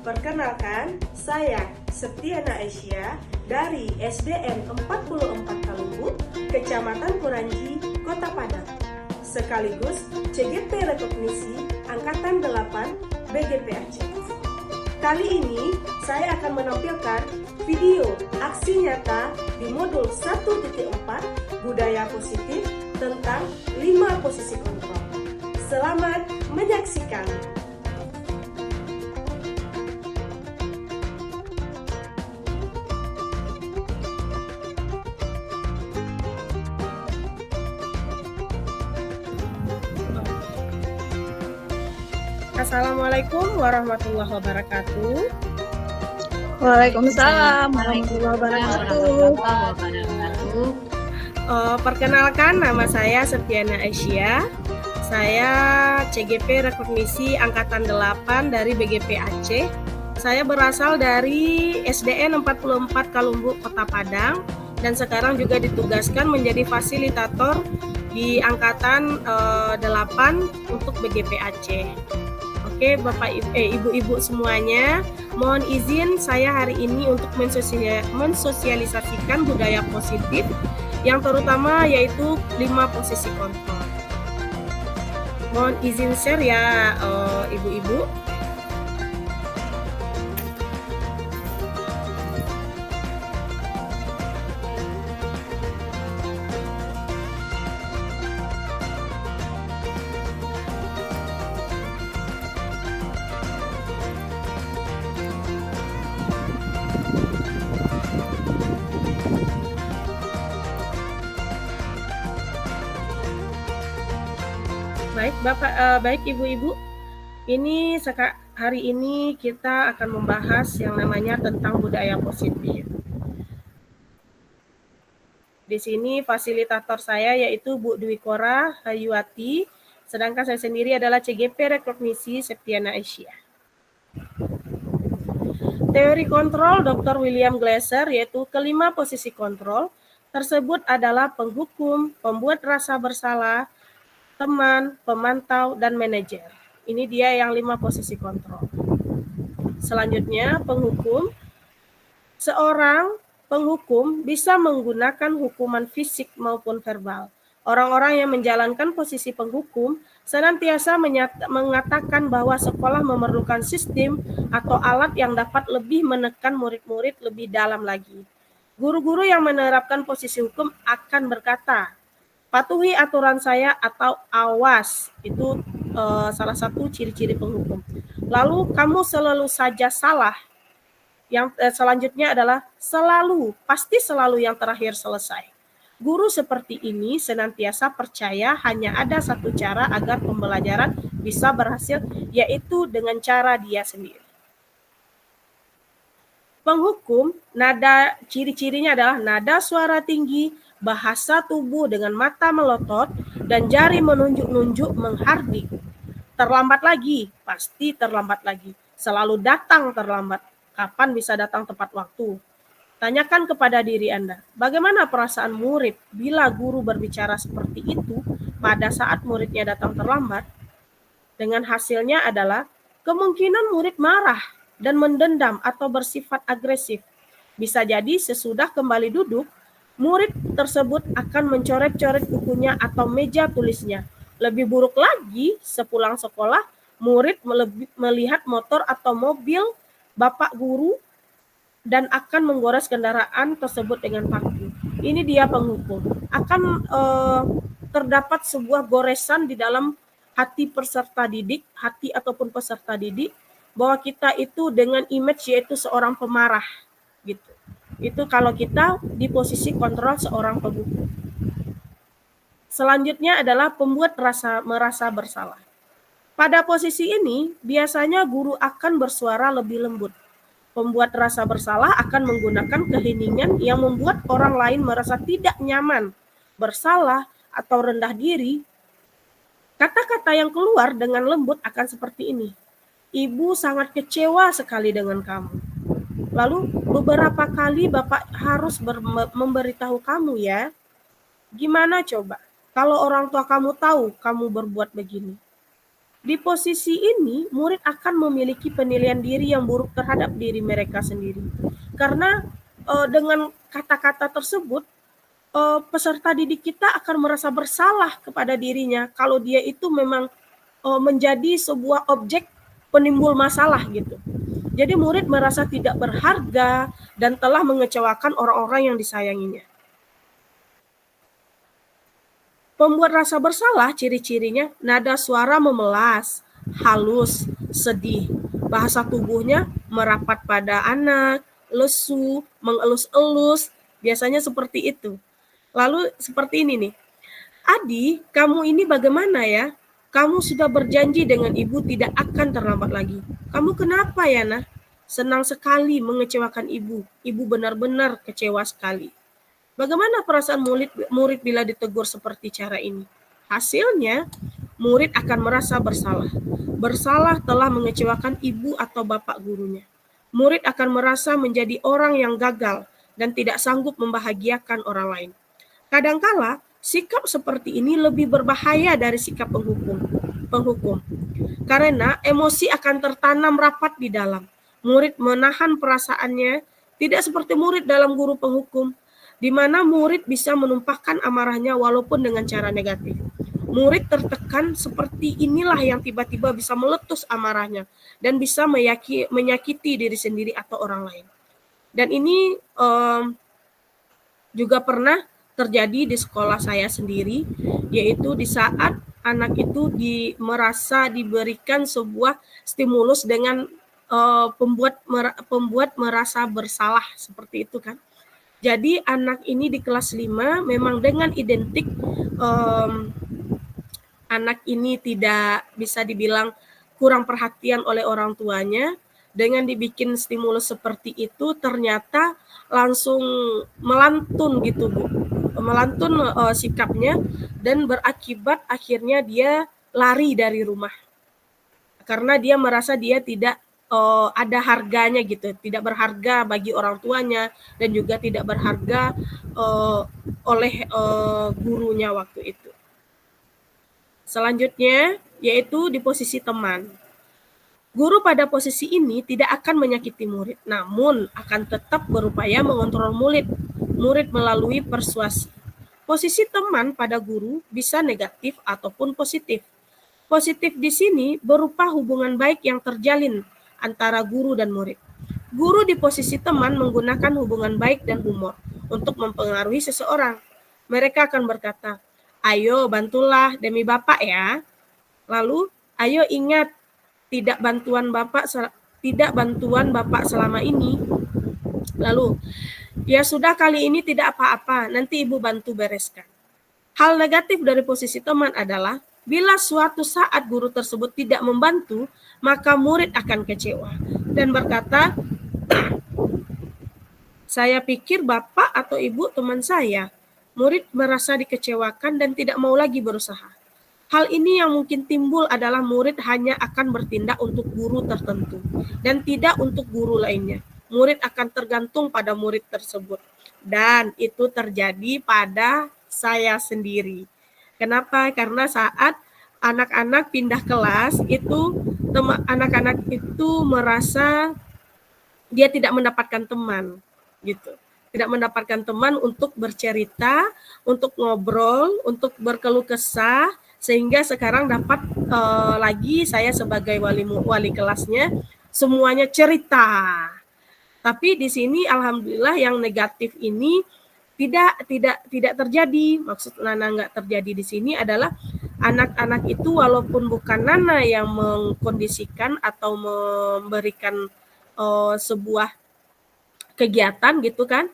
Perkenalkan, saya Septiana Aisyah dari SDN 44 Kalunggu, Kecamatan Puranji, Kota Padang, sekaligus CGP Rekognisi Angkatan 8 BGP Aceh. Kali ini saya akan menampilkan video aksi nyata di modul 1.4 Budaya Positif tentang 5 posisi kontrol. Selamat menyaksikan! Assalamualaikum warahmatullahi wabarakatuh. Waalaikumsalam warahmatullahi wabarakatuh. Perkenalkan, nama saya Septiana Aisyah. Saya CGP Rekognisi Angkatan 8 dari BGP Aceh. Saya berasal dari SDN 44 Kalunggu, Kota Padang, dan sekarang juga ditugaskan menjadi fasilitator di Angkatan 8 untuk BGP Aceh. Oke, Bapak Ibu-ibu semuanya, mohon izin saya hari ini untuk mensosialisasikan budaya positif yang terutama yaitu 5 posisi kontrol. Mohon izin share ya Ibu-ibu. Baik Ibu-ibu, hari ini kita akan membahas yang namanya tentang budaya positif. Di sini fasilitator saya yaitu Bu Dwi Kora Hayuati, sedangkan saya sendiri adalah CGP Rekognisi Septiana Aisyah. Teori kontrol Dr. William Glasser yaitu kelima posisi kontrol tersebut adalah penghukum, pembuat rasa bersalah, teman, pemantau, dan manajer. Ini dia yang 5 posisi kontrol. Selanjutnya, penghukum. Seorang penghukum bisa menggunakan hukuman fisik maupun verbal. Orang-orang yang menjalankan posisi penghukum senantiasa mengatakan bahwa sekolah memerlukan sistem atau alat yang dapat lebih menekan murid-murid lebih dalam lagi. Guru-guru yang menerapkan posisi hukum akan berkata, patuhi aturan saya atau awas, itu salah satu ciri-ciri penghukum. Lalu kamu selalu saja salah. Yang selanjutnya adalah pasti selalu yang terakhir selesai. Guru seperti ini senantiasa percaya hanya ada satu cara agar pembelajaran bisa berhasil, yaitu dengan cara dia sendiri. Penghukum, nada ciri-cirinya adalah nada suara tinggi, bahasa tubuh dengan mata melotot, dan jari menunjuk-nunjuk menghardik. Terlambat lagi, pasti terlambat lagi. Selalu datang terlambat. Kapan bisa datang tepat waktu? Tanyakan kepada diri Anda, bagaimana perasaan murid bila guru berbicara seperti itu pada saat muridnya datang terlambat? Dengan hasilnya adalah kemungkinan murid marah dan mendendam atau bersifat agresif. Bisa jadi sesudah kembali duduk, murid tersebut akan mencoret-coret bukunya atau meja tulisnya. Lebih buruk lagi, sepulang sekolah, murid melihat motor atau mobil bapak guru dan akan menggores kendaraan tersebut dengan paku. Ini dia penghukum. Akan terdapat sebuah goresan di dalam hati peserta didik, hati ataupun peserta didik, bahwa kita itu dengan image yaitu seorang pemarah, gitu. Itu kalau kita di posisi kontrol seorang penghukum. Selanjutnya adalah pembuat merasa bersalah. Pada posisi ini, biasanya guru akan bersuara lebih lembut. Pembuat rasa bersalah akan menggunakan keheningan yang membuat orang lain merasa tidak nyaman, bersalah, atau rendah diri. Kata-kata yang keluar dengan lembut akan seperti ini. Ibu sangat kecewa sekali dengan kamu. Lalu beberapa kali Bapak harus memberitahu kamu ya. Gimana coba kalau orang tua kamu tahu kamu berbuat begini? Di posisi ini, murid akan memiliki penilaian diri yang buruk terhadap diri mereka sendiri. Karena dengan kata-kata tersebut, peserta didik kita akan merasa bersalah kepada dirinya kalau dia itu memang menjadi sebuah objek penimbul masalah gitu. Jadi murid merasa tidak berharga dan telah mengecewakan orang-orang yang disayanginya. Pembuat rasa bersalah ciri-cirinya nada suara memelas, halus, sedih. Bahasa tubuhnya merapat pada anak, lesu, mengelus-elus, biasanya seperti itu. Lalu seperti ini nih, Adi, kamu ini bagaimana ya? Kamu sudah berjanji dengan ibu tidak akan terlambat lagi. Kamu kenapa ya, Nah? Senang sekali mengecewakan ibu. Ibu benar-benar kecewa sekali. Bagaimana perasaan murid bila ditegur seperti cara ini? Hasilnya, murid akan merasa bersalah. Bersalah telah mengecewakan ibu atau bapak gurunya. Murid akan merasa menjadi orang yang gagal dan tidak sanggup membahagiakan orang lain. Kadangkala, sikap seperti ini lebih berbahaya dari sikap penghukum. Karena emosi akan tertanam rapat di dalam. Murid menahan perasaannya, tidak seperti murid dalam guru penghukum, di mana murid bisa menumpahkan amarahnya walaupun dengan cara negatif. Murid tertekan seperti inilah yang tiba-tiba bisa meletus amarahnya dan bisa menyakiti diri sendiri atau orang lain. Dan ini juga pernah terjadi di sekolah saya sendiri, yaitu di saat anak itu merasa diberikan sebuah stimulus dengan pembuat merasa bersalah seperti itu kan. Jadi anak ini di kelas 5 memang dengan identik anak ini tidak bisa dibilang kurang perhatian oleh orang tuanya. Dengan dibikin stimulus seperti itu ternyata langsung melantun gitu Bu. Melantun sikapnya dan berakibat akhirnya dia lari dari rumah. Karena dia merasa dia tidak ada harganya gitu, tidak berharga bagi orang tuanya dan juga tidak berharga oleh gurunya waktu itu. Selanjutnya yaitu di posisi teman. Guru pada posisi ini tidak akan menyakiti murid, namun akan tetap berupaya mengontrol murid melalui persuasi. Posisi teman pada guru bisa negatif ataupun positif. Positif di sini berupa hubungan baik yang terjalin antara guru dan murid. Guru di posisi teman menggunakan hubungan baik dan humor untuk mempengaruhi seseorang. Mereka akan berkata, ayo bantulah demi Bapak ya. Lalu, ayo ingat, tidak bantuan Bapak selama ini. Lalu, ya sudah kali ini tidak apa-apa, nanti Ibu bantu bereskan. Hal negatif dari posisi teman adalah bila suatu saat guru tersebut tidak membantu, maka murid akan kecewa dan berkata, saya pikir Bapak atau Ibu teman saya. Murid merasa dikecewakan dan tidak mau lagi berusaha. Hal ini yang mungkin timbul adalah murid hanya akan bertindak untuk guru tertentu dan tidak untuk guru lainnya. Murid akan tergantung pada murid tersebut. Dan itu terjadi pada saya sendiri. Kenapa? Karena saat anak-anak pindah kelas itu anak-anak itu merasa dia tidak mendapatkan teman gitu. Tidak mendapatkan teman untuk bercerita, untuk ngobrol, untuk berkeluh kesah, sehingga sekarang dapat lagi saya sebagai wali kelasnya semuanya cerita. Tapi di sini alhamdulillah yang negatif ini tidak terjadi. Maksud Nana nggak terjadi di sini adalah anak-anak itu walaupun bukan Nana yang mengkondisikan atau memberikan sebuah kegiatan gitu kan,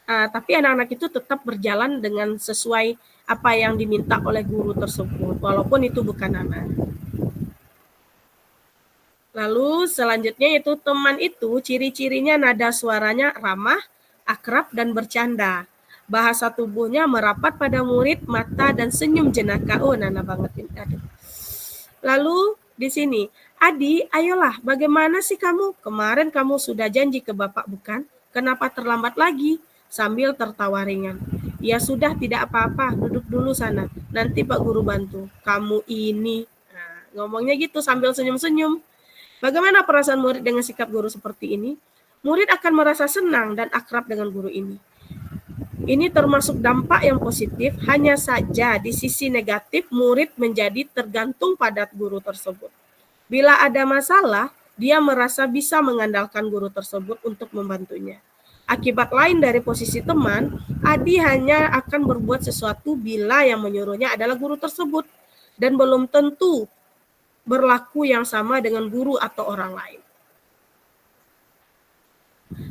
tapi anak-anak itu tetap berjalan dengan sesuai apa yang diminta oleh guru tersebut, walaupun itu bukan Nana. Lalu selanjutnya itu teman itu ciri-cirinya nada suaranya ramah, akrab, dan bercanda. Bahasa tubuhnya merapat pada murid, mata, dan senyum jenaka. Oh, Nana banget ini. Lalu di sini, Adi, ayolah, bagaimana sih kamu? Kemarin kamu sudah janji ke Bapak bukan? Kenapa terlambat lagi? Sambil tertawa ringan. Ya sudah, tidak apa-apa, duduk dulu sana. Nanti Pak Guru bantu. Kamu ini. Nah, ngomongnya gitu sambil senyum-senyum. Bagaimana perasaan murid dengan sikap guru seperti ini? Murid akan merasa senang dan akrab dengan guru ini. Ini termasuk dampak yang positif, hanya saja di sisi negatif murid menjadi tergantung pada guru tersebut. Bila ada masalah, dia merasa bisa mengandalkan guru tersebut untuk membantunya. Akibat lain dari posisi teman, Adi hanya akan berbuat sesuatu bila yang menyuruhnya adalah guru tersebut dan belum tentu berlaku yang sama dengan guru atau orang lain.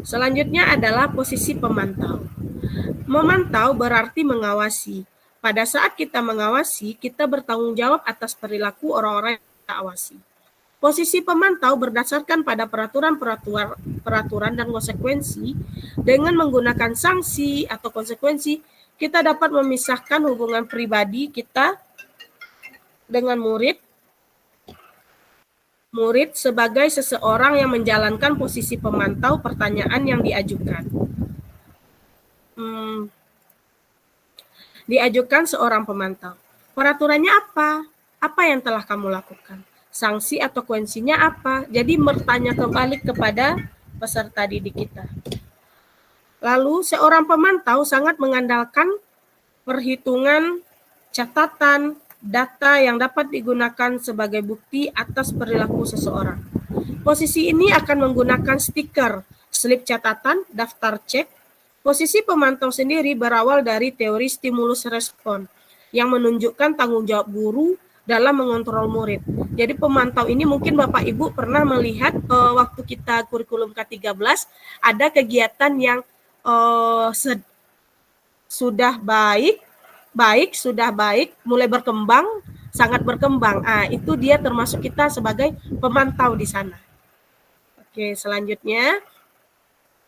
Selanjutnya adalah posisi pemantau. Memantau berarti mengawasi. Pada saat kita mengawasi, kita bertanggung jawab atas perilaku orang-orang yang kita awasi. Posisi pemantau berdasarkan pada peraturan dan konsekuensi. Dengan menggunakan sanksi atau konsekuensi, kita dapat memisahkan hubungan pribadi kita dengan murid sebagai seseorang yang menjalankan posisi pemantau pertanyaan yang diajukan. Diajukan seorang pemantau. Peraturannya apa? Apa yang telah kamu lakukan? Sanksi atau konsekuensinya apa? Jadi bertanya kembali kepada peserta didik kita. Lalu seorang pemantau sangat mengandalkan perhitungan, catatan, data yang dapat digunakan sebagai bukti atas perilaku seseorang. Posisi ini akan menggunakan stiker, slip catatan, daftar cek. Posisi pemantau sendiri berawal dari teori stimulus respon yang menunjukkan tanggung jawab guru dalam mengontrol murid. Jadi pemantau ini mungkin Bapak Ibu pernah melihat waktu kita kurikulum K13 ada kegiatan yang sudah baik, mulai berkembang, sangat berkembang. Itu dia termasuk kita sebagai pemantau di sana. Oke, selanjutnya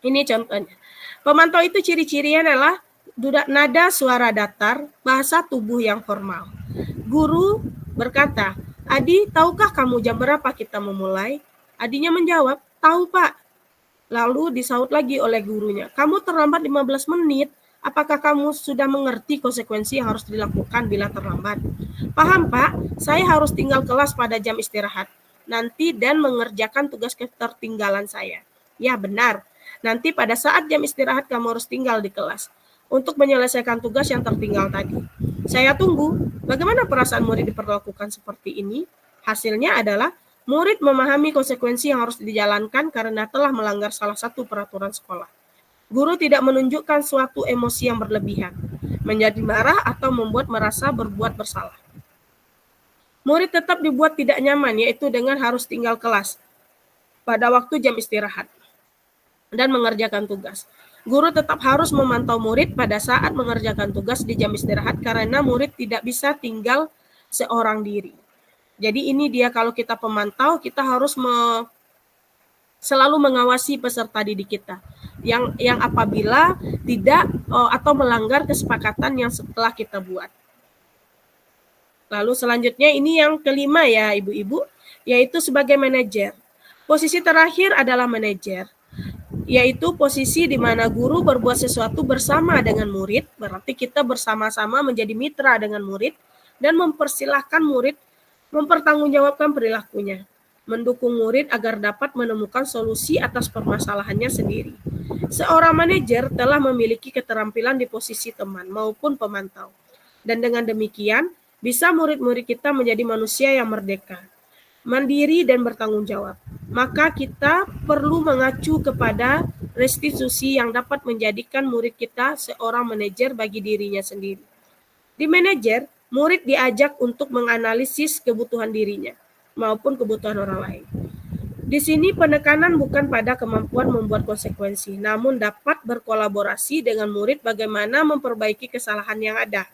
ini contohnya. Pemantau itu ciri-cirinya adalah nada suara datar, bahasa tubuh yang formal. Guru berkata, Adi, tahukah kamu jam berapa kita memulai? Adinya menjawab, tahu Pak. Lalu disaut lagi oleh gurunya, kamu terlambat 15 menit. Apakah kamu sudah mengerti konsekuensi yang harus dilakukan bila terlambat? Paham Pak, saya harus tinggal kelas pada jam istirahat nanti dan mengerjakan tugas ketertinggalan saya. Ya benar. Nanti pada saat jam istirahat kamu harus tinggal di kelas untuk menyelesaikan tugas yang tertinggal tadi. Saya tunggu. Bagaimana perasaan murid diperlakukan seperti ini? Hasilnya adalah murid memahami konsekuensi yang harus dijalankan karena telah melanggar salah satu peraturan sekolah. Guru tidak menunjukkan suatu emosi yang berlebihan, menjadi marah atau membuat merasa berbuat bersalah. Murid tetap dibuat tidak nyaman, yaitu dengan harus tinggal kelas pada waktu jam istirahat dan mengerjakan tugas. Guru tetap harus memantau murid pada saat mengerjakan tugas di jam istirahat karena murid tidak bisa tinggal seorang diri. Jadi ini dia kalau kita pemantau, kita harus selalu mengawasi peserta didik kita yang apabila tidak atau melanggar kesepakatan yang setelah kita buat. Lalu selanjutnya ini yang kelima ya ibu-ibu, yaitu sebagai manajer. Posisi terakhir adalah manajer, yaitu posisi di mana guru berbuat sesuatu bersama dengan murid, berarti kita bersama-sama menjadi mitra dengan murid dan mempersilahkan murid mempertanggungjawabkan perilakunya, mendukung murid agar dapat menemukan solusi atas permasalahannya sendiri. Seorang manajer telah memiliki keterampilan di posisi teman maupun pemantau. Dan dengan demikian, bisa murid-murid kita menjadi manusia yang merdeka, mandiri dan bertanggung jawab. Maka kita perlu mengacu kepada restitusi yang dapat menjadikan murid kita seorang manajer bagi dirinya sendiri. Di manajer, murid diajak untuk menganalisis kebutuhan dirinya maupun kebutuhan orang lain. Di sini penekanan bukan pada kemampuan membuat konsekuensi, namun dapat berkolaborasi dengan murid bagaimana memperbaiki kesalahan yang ada.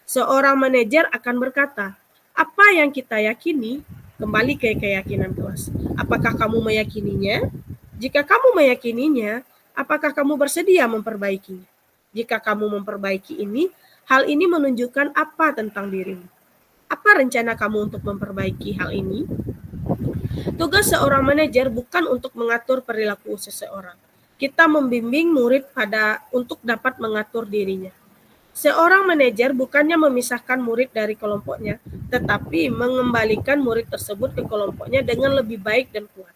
Seorang manajer akan berkata, apa yang kita yakini, kembali ke keyakinan kelas. Apakah kamu meyakininya? Jika kamu meyakininya, apakah kamu bersedia memperbaikinya? Jika kamu memperbaiki ini, hal ini menunjukkan apa tentang dirimu? Apa rencana kamu untuk memperbaiki hal ini? Tugas seorang manajer bukan untuk mengatur perilaku seseorang. Kita membimbing murid untuk dapat mengatur dirinya. Seorang manajer bukannya memisahkan murid dari kelompoknya, tetapi mengembalikan murid tersebut ke kelompoknya dengan lebih baik dan kuat.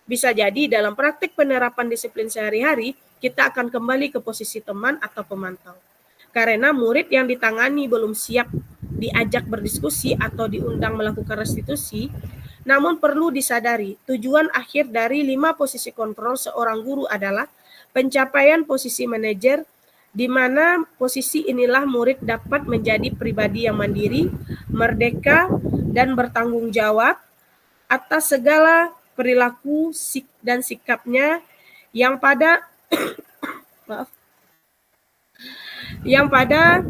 Bisa jadi dalam praktik penerapan disiplin sehari-hari, kita akan kembali ke posisi teman atau pemantau. Karena murid yang ditangani belum siap diajak berdiskusi atau diundang melakukan restitusi, namun perlu disadari, tujuan akhir dari 5 posisi kontrol seorang guru adalah pencapaian posisi manajer, di mana posisi inilah murid dapat menjadi pribadi yang mandiri, merdeka, dan bertanggung jawab atas segala perilaku dan sikapnya yang pada maaf, yang pada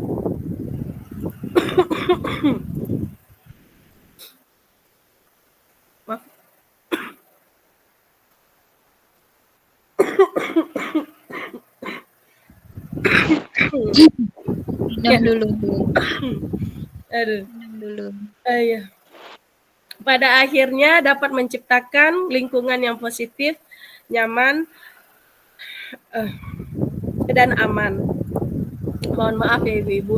maaf, Minum dulu, Bu. aduh, Minum dulu. iya. Pada akhirnya dapat menciptakan lingkungan yang positif, nyaman, dan aman. Mohon maaf ya Ibu-Ibu.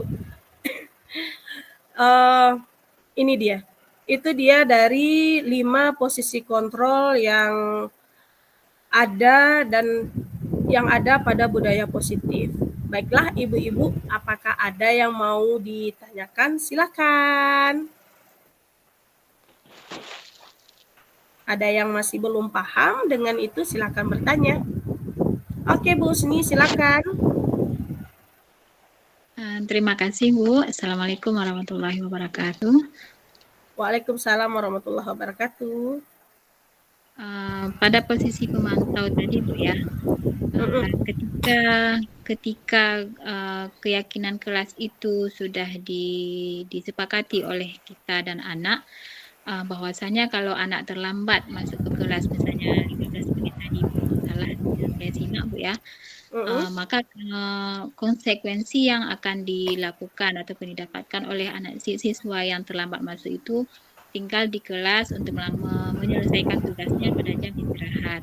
Ini dia. Itu dia dari 5 posisi kontrol yang ada dan yang ada pada budaya positif. Baiklah Ibu-Ibu, apakah ada yang mau ditanyakan? Silakan. Ada yang masih belum paham dengan itu, silakan bertanya. Oke Bu Husni, silakan. Terima kasih, Bu. Assalamualaikum warahmatullahi wabarakatuh. Waalaikumsalam warahmatullahi wabarakatuh. Pada posisi pemantau tadi, Bu ya, ketika keyakinan kelas itu sudah disepakati oleh kita dan anak, bahwasanya kalau anak terlambat masuk ke kelas, misalnya 15 menit tadi, salah saya simak Bu ya, maka konsekuensi yang akan dilakukan ataupun didapatkan oleh anak siswa yang terlambat masuk itu tinggal di kelas untuk menyelesaikan tugasnya pada jam istirahat.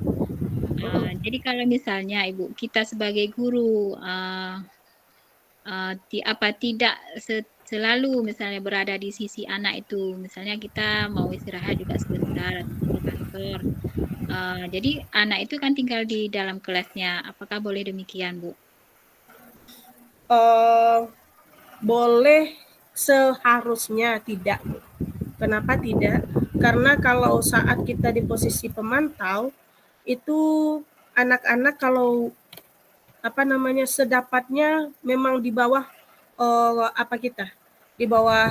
Jadi kalau misalnya Ibu, kita sebagai guru tidak selalu misalnya berada di sisi anak itu, misalnya kita mau istirahat juga sebentar atau di kantor. Jadi anak itu kan tinggal di dalam kelasnya. Apakah boleh demikian, Bu? Boleh, seharusnya tidak. Kenapa tidak? Karena kalau saat kita di posisi pemantau, itu anak-anak kalau sedapatnya memang di bawah di bawah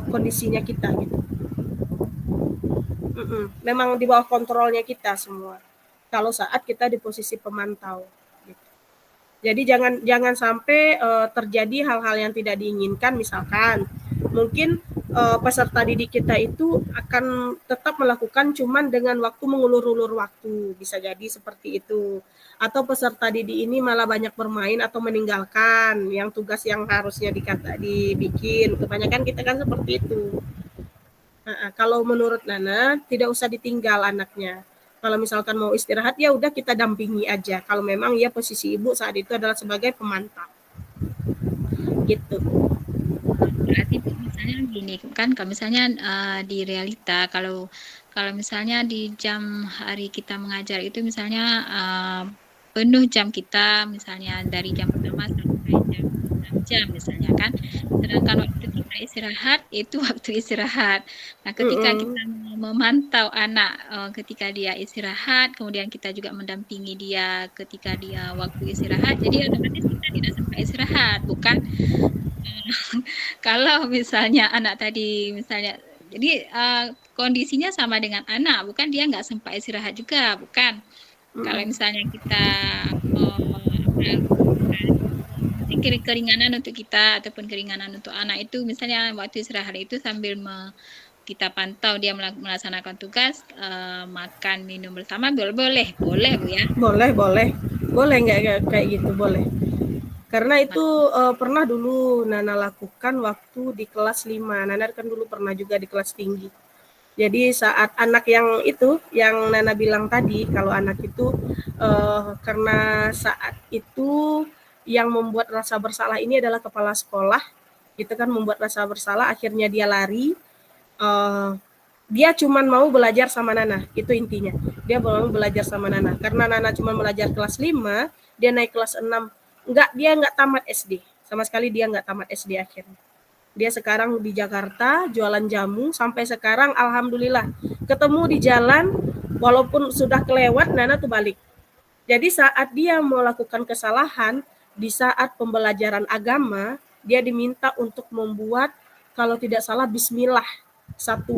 kondisinya kita gitu. Memang di bawah kontrolnya kita semua. Kalau saat kita di posisi pemantau. Gitu. Jadi jangan sampai terjadi hal-hal yang tidak diinginkan, misalkan mungkin peserta didik kita itu akan tetap melakukan cuman dengan waktu mengulur-ulur waktu, bisa jadi seperti itu. Atau peserta didik ini malah banyak bermain atau meninggalkan yang tugas yang harusnya dibikin. Kebanyakan kita kan seperti itu. Kalau menurut Nana tidak usah ditinggal anaknya. Kalau misalkan mau istirahat ya udah kita dampingi aja. Kalau memang ya posisi ibu saat itu adalah sebagai pemantau. Gitu. Berarti misalnya gini kan, kalau misalnya di realita kalau misalnya di jam hari kita mengajar itu misalnya penuh jam kita, misalnya dari jam pertama sampai jam 6 jam misalnya kan, sedangkan waktu kita istirahat itu waktu istirahat. Nah ketika kita memantau anak ketika dia istirahat, kemudian kita juga mendampingi dia ketika dia waktu istirahat, jadi otomatis kita tidak sampai istirahat, bukan? Kalau misalnya anak tadi misalnya, jadi kondisinya sama dengan anak, bukan, dia nggak sempat istirahat juga, bukan? Kalau misalnya kita keringanan untuk kita ataupun keringanan untuk anak itu, misalnya waktu istirahat itu sambil kita pantau dia melaksanakan tugas, makan minum bersama, boleh Bu ya? Boleh nggak kayak gitu, boleh. Karena itu pernah dulu Nana lakukan waktu di kelas 5. Nana kan dulu pernah juga di kelas tinggi. Jadi saat anak yang itu, yang Nana bilang tadi, kalau anak itu karena saat itu yang membuat rasa bersalah ini adalah kepala sekolah, gitu kan, membuat rasa bersalah, akhirnya dia lari. Dia cuman mau belajar sama Nana, itu intinya. Dia mau belajar sama Nana. Karena Nana cuma belajar kelas 5, dia naik kelas 6. Dia nggak tamat SD. Sama sekali dia nggak tamat SD akhirnya. Dia sekarang di Jakarta, jualan jamu. Sampai sekarang, alhamdulillah, ketemu di jalan, walaupun sudah kelewat, Nana tuh balik. Jadi saat dia melakukan kesalahan, di saat pembelajaran agama, dia diminta untuk membuat, kalau tidak salah, bismillah, satu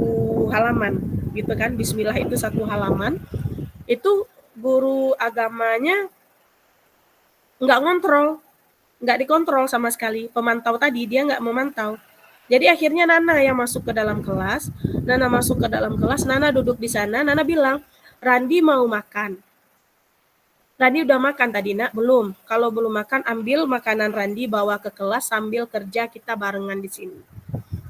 halaman, gitu kan. Bismillah itu satu halaman. Itu guru agamanya nggak ngontrol, nggak dikontrol sama sekali. Pemantau tadi, dia nggak memantau. Jadi akhirnya Nana yang masuk ke dalam kelas. Nana duduk di sana, Nana bilang, Randi mau makan. Randi udah makan tadi, Nak? Belum. Kalau belum makan, ambil makanan Randi, bawa ke kelas sambil kerja, kita barengan di sini.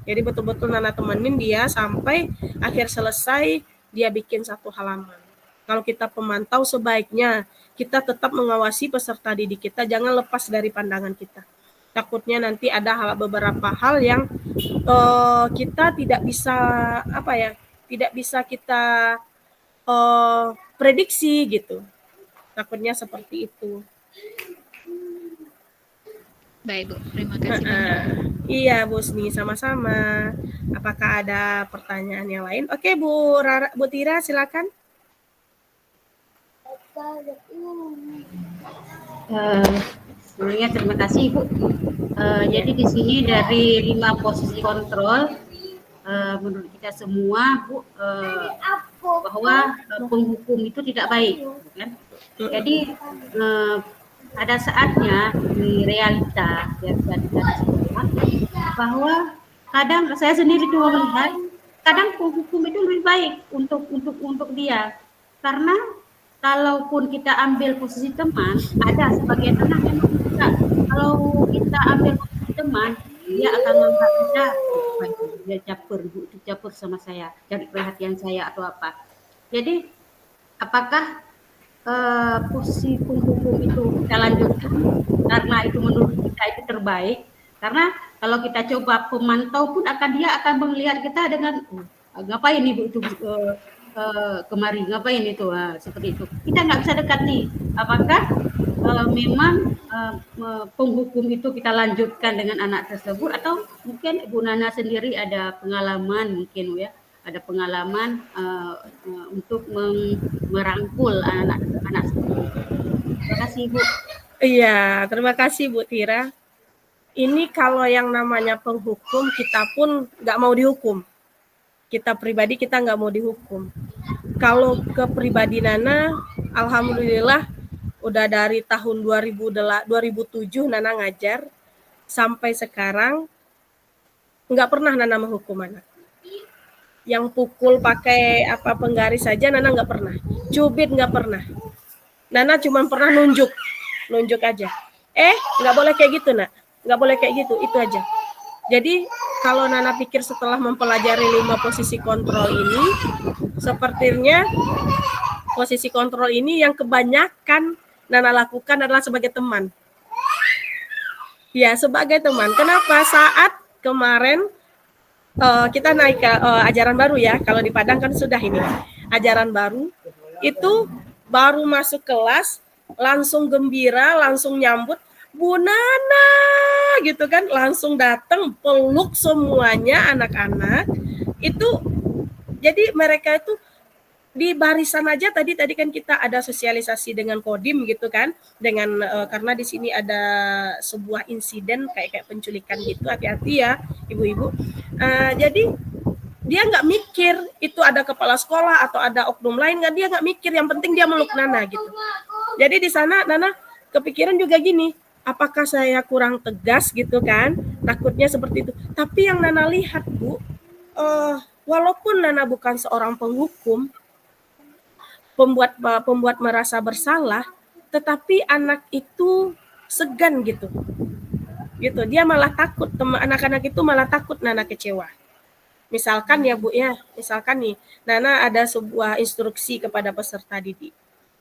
Jadi betul-betul Nana temenin dia sampai akhir selesai, dia bikin satu halaman. Kalau kita pemantau, sebaiknya kita tetap mengawasi peserta didik kita, jangan lepas dari pandangan kita. Takutnya nanti ada beberapa hal yang kita tidak bisa kita prediksi gitu. Takutnya seperti itu. Baik, Bu. Terima kasih banyak. Iya, Bu Sni, sama-sama. Apakah ada pertanyaan yang lain? Oke, Bu Tira, silakan. Sebelumnya terima kasih, Bu. Jadi di sini dari 5 posisi kontrol, menurut kita semua, Bu, bahwa penghukum itu tidak baik, kan? Jadi ada saatnya di realita yang bahwa kadang saya sendiri juga melihat kadang penghukum itu lebih baik untuk dia, karena kalaupun kita ambil posisi teman, ada sebagian anak yang bisa, kalau kita ambil posisi teman, dia akan menganggap kita dia caper sama saya, cari perhatian saya atau apa. Jadi apakah posisi penghukum itu kita lanjutkan karena itu menurut kita itu terbaik? Karena kalau kita coba pemantau pun dia akan melihat kita dengan ngapain nih Bu itu kemari, ngapain itu, seperti itu. Kita nggak bisa dekati apakah memang penghukum itu kita lanjutkan dengan anak tersebut, atau mungkin Bu Nana sendiri ada pengalaman mungkin ya, ada pengalaman untuk merangkul anak-anak. Terima kasih, Bu. Iya, terima kasih Bu Tira. Ini kalau yang namanya penghukum, kita pun nggak mau dihukum. Kita pribadi kita nggak mau dihukum. Kalau ke pribadi Nana, alhamdulillah udah dari tahun 2007 Nana ngajar sampai sekarang nggak pernah Nana menghukum anak. Yang pukul pakai penggaris saja Nana nggak pernah. Cubit nggak pernah. Nana cuma pernah nunjuk aja. Nggak boleh kayak gitu, Nak. Nggak boleh kayak gitu, itu aja. Jadi kalau Nana pikir setelah mempelajari 5 posisi kontrol ini, sepertinya posisi kontrol ini yang kebanyakan Nana lakukan adalah sebagai teman. Ya, sebagai teman. Kenapa? Saat kemarin kita naik ke ajaran baru ya, kalau di Padang kan sudah ini ajaran baru, itu baru masuk kelas langsung gembira, langsung nyambut Bu Nana gitu kan, langsung datang peluk semuanya anak-anak itu. Jadi mereka itu di barisan aja tadi kan kita ada sosialisasi dengan Kodim gitu kan, dengan karena di sini ada sebuah insiden kayak penculikan gitu, hati-hati ya ibu-ibu. Jadi dia nggak mikir itu ada kepala sekolah atau ada oknum lain, dia nggak mikir, yang penting dia meluk Nana gitu. Jadi di sana Nana kepikiran juga gini, apakah saya kurang tegas gitu kan, takutnya seperti itu. Tapi yang Nana lihat Bu, walaupun Nana bukan seorang penghukum, pembuat merasa bersalah, tetapi anak itu segan gitu. Dia malah takut, anak-anak itu malah takut Nana kecewa. Misalkan ya Bu ya, misalkan nih Nana ada sebuah instruksi kepada peserta didik.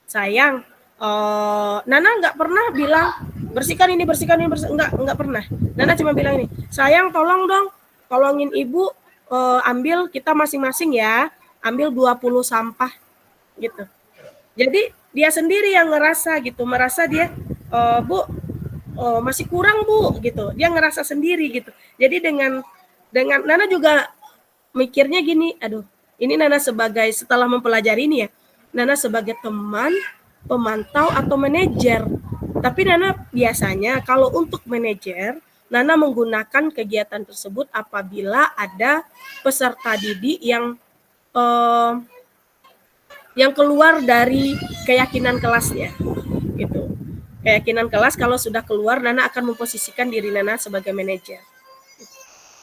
Sayang, Nana nggak pernah bilang bersihkan ini, enggak pernah. Nana cuma bilang ini, sayang tolong dong, tolongin ibu ambil kita masing-masing ya, ambil 20 sampah gitu. Jadi dia sendiri yang ngerasa gitu, merasa dia Bu masih kurang Bu gitu. Dia ngerasa sendiri gitu. Jadi dengan Nana juga mikirnya gini, aduh, ini Nana sebagai setelah mempelajari ini ya, Nana sebagai teman, pemantau atau manajer. Tapi Nana biasanya kalau untuk manajer, Nana menggunakan kegiatan tersebut apabila ada peserta didik yang keluar dari keyakinan kelasnya, gitu. Keyakinan kelas kalau sudah keluar, Nana akan memposisikan diri Nana sebagai manajer.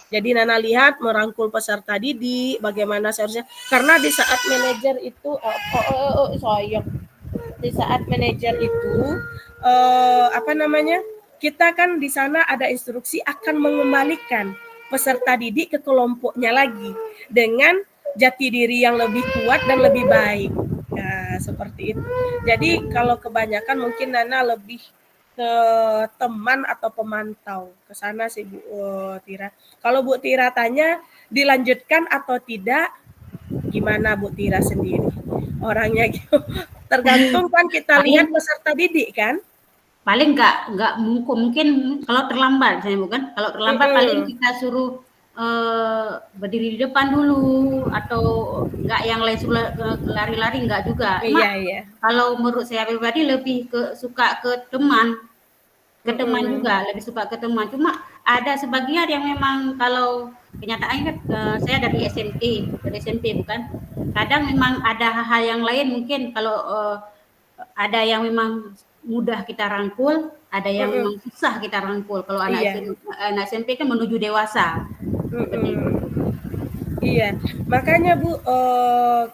Jadi Nana lihat merangkul peserta didik, bagaimana seharusnya. Karena di saat manajer itu, di saat manajer itu, kita kan di sana ada instruksi akan mengembalikan peserta didik ke kelompoknya lagi dengan jati diri yang lebih kuat dan lebih baik. Nah, seperti itu. Jadi kalau kebanyakan mungkin Nana lebih ke teman atau pemantau ke sana sih Bu Tira. Kalau Bu Tira tanya dilanjutkan atau tidak, gimana Bu Tira sendiri? Orangnya gitu. Tergantung kan kita lihat peserta didik kan. Paling nggak mungkin kalau terlambat saya bukan. Kalau terlambat paling kita suruh berdiri di depan dulu atau enggak yang lain suruh lari-lari enggak juga. Iya. Kalau menurut saya pribadi lebih suka ke teman juga, lebih suka ke teman. Cuma ada sebagian yang memang kalau kenyataannya saya dari SMP bukan. Kadang memang ada hal yang lain mungkin kalau ada yang memang mudah kita rangkul, ada yang memang susah kita rangkul. Kalau anak SMP kan menuju dewasa. Iya, makanya Bu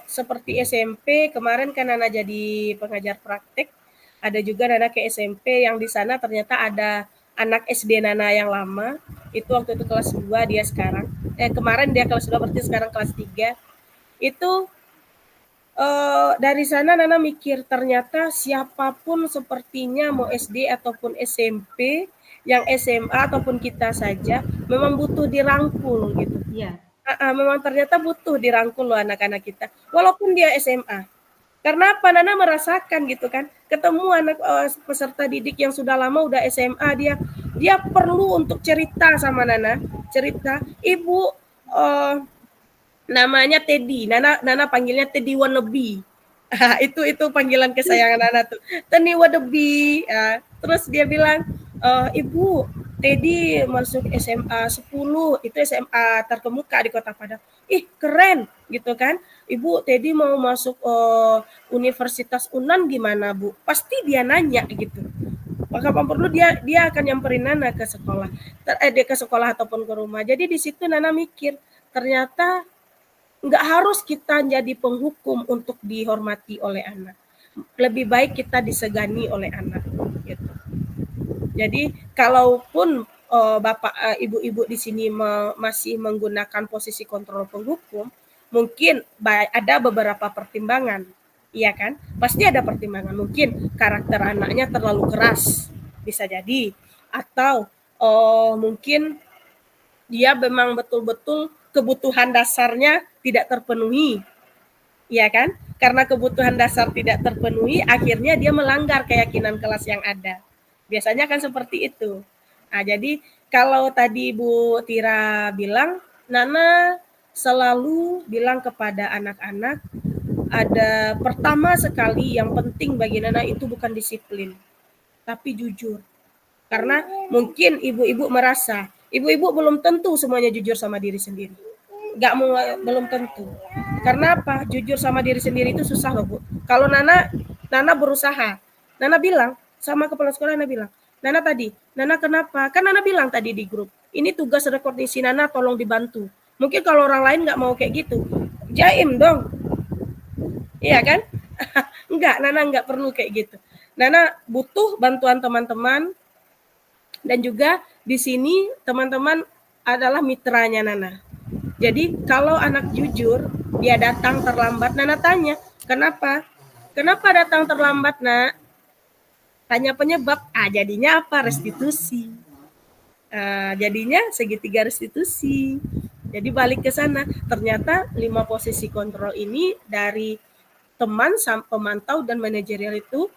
seperti SMP kemarin kan Nana jadi pengajar praktek, ada juga Nana ke SMP yang di sana ternyata ada anak SD Nana yang lama, itu waktu itu kelas 2 dia sekarang, kemarin dia kelas 2 berarti sekarang kelas 3, itu dari sana Nana mikir ternyata siapapun sepertinya mau SD ataupun SMP, yang SMA ataupun kita saja memang butuh dirangkul gitu. Iya. Memang ternyata butuh dirangkul loh anak-anak kita, walaupun dia SMA. Karena apa? Nana merasakan gitu kan, ketemu anak peserta didik yang sudah lama udah SMA, dia perlu untuk cerita sama Nana, cerita, Ibu namanya Teddy, Nana panggilnya Teddy wannabe. Itu panggilan kesayangan Nana tuh, Teddy wannabe. Terus dia bilang, Ibu, Teddy masuk SMA 10, itu SMA terkemuka di Kota Padang. Ih, keren gitu kan. Ibu, Teddy mau masuk Universitas Unan gimana, Bu? Pasti dia nanya gitu. Maka perlu dia akan nyamperin Nana ke sekolah. Dia ke sekolah ataupun ke rumah. Jadi di situ Nana mikir, ternyata nggak harus kita jadi penghukum untuk dihormati oleh anak. Lebih baik kita disegani oleh anak gitu. Jadi kalaupun Bapak Ibu-ibu di sini masih menggunakan posisi kontrol penghukum, mungkin ada beberapa pertimbangan. Iya kan? Pasti ada pertimbangan. Mungkin karakter anaknya terlalu keras, bisa jadi, atau mungkin dia memang betul-betul kebutuhan dasarnya tidak terpenuhi. Iya kan? Karena kebutuhan dasar tidak terpenuhi, akhirnya dia melanggar keyakinan kelas yang ada. Biasanya kan seperti itu. Nah, jadi kalau tadi Bu Tira bilang, Nana selalu bilang kepada anak-anak, ada pertama sekali yang penting bagi Nana itu bukan disiplin, tapi jujur. Karena mungkin ibu-ibu merasa, ibu-ibu belum tentu semuanya jujur sama diri sendiri. Belum tentu. Karena apa? Jujur sama diri sendiri itu susah loh, Bu. Kalau Nana berusaha. Nana bilang, sama kepala sekolah Nana bilang, Nana kenapa? Kan Nana bilang tadi di grup, ini tugas rekodisi Nana tolong dibantu. Mungkin kalau orang lain nggak mau kayak gitu, jaim dong. Iya kan? Enggak, Nana nggak perlu kayak gitu. Nana butuh bantuan teman-teman, dan juga di sini teman-teman adalah mitranya Nana. Jadi kalau anak jujur, dia datang terlambat, Nana tanya, kenapa? Kenapa datang terlambat, Nak? tanya penyebab, jadinya apa? Restitusi. Jadinya segitiga restitusi. Jadi balik ke sana, ternyata 5 posisi kontrol ini dari teman, pemantau dan manajerial itu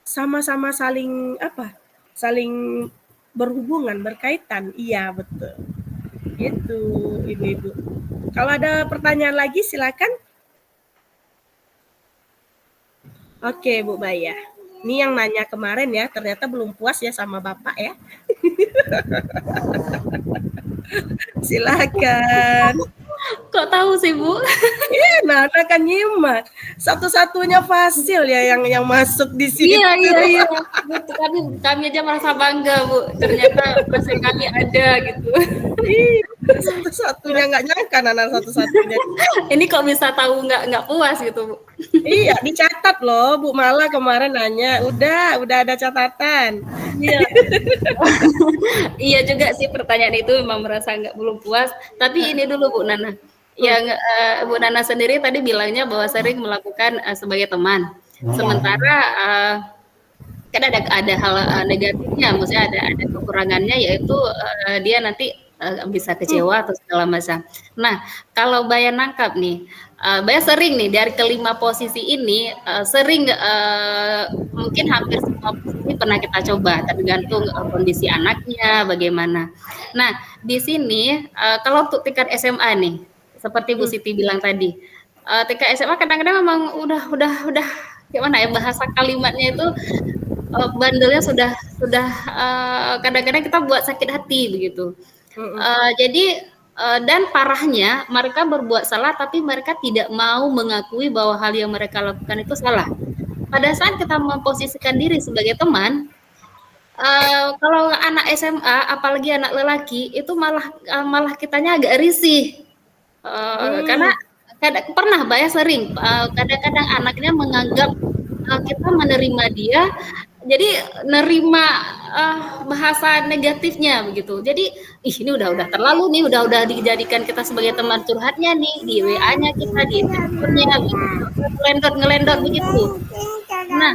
sama-sama saling berhubungan, berkaitan. Iya, betul. Gitu, Ibu-ibu. Kalau ada pertanyaan lagi silakan. Oke, Bu Baya. Ini yang nanya kemarin ya, ternyata belum puas ya sama Bapak ya. Silakan. Kok tahu sih, Bu? Nah, kan nyimak. Satu-satunya Fasil ya yang masuk di sini. Iya. Kami aja merasa bangga, Bu. Ternyata Fasil kami ada gitu. Satu-satunya, nggak nyangka Nana satu-satunya. Ini kok bisa tahu nggak puas gitu, Bu? Iya, dicatat loh. Bu Mala kemarin nanya, udah ada catatan. Iya. Iya juga sih, pertanyaan itu memang merasa belum puas. Tapi ini dulu Bu Nana, yang Bu Nana sendiri tadi bilangnya bahwa sering melakukan sebagai teman. Sementara kan ada hal negatifnya, maksudnya ada kekurangannya, yaitu dia nanti bisa kecewa atau segala macam. Nah, kalau Baya nangkap nih, Baya sering nih dari kelima posisi ini sering mungkin hampir semua posisi pernah kita coba, tergantung kondisi anaknya bagaimana. Nah, di sini kalau untuk tingkat SMA nih, seperti Bu Siti bilang tadi, tingkat SMA kadang-kadang memang udah gimana ya, bahasa kalimatnya itu bandelnya sudah kadang-kadang kita buat sakit hati begitu. Jadi dan parahnya mereka berbuat salah tapi mereka tidak mau mengakui bahwa hal yang mereka lakukan itu salah. Pada saat kita memposisikan diri sebagai teman, kalau anak SMA apalagi anak lelaki itu malah kitanya agak risih. Karena pernah Baya sering kadang-kadang anaknya menganggap kita menerima dia, jadi nerima bahasa negatifnya begitu. Jadi ini udah terlalu nih, udah dijadikan kita sebagai teman curhatnya nih, di WA-nya kita, di teleponnya, ngelendor begitu. Nah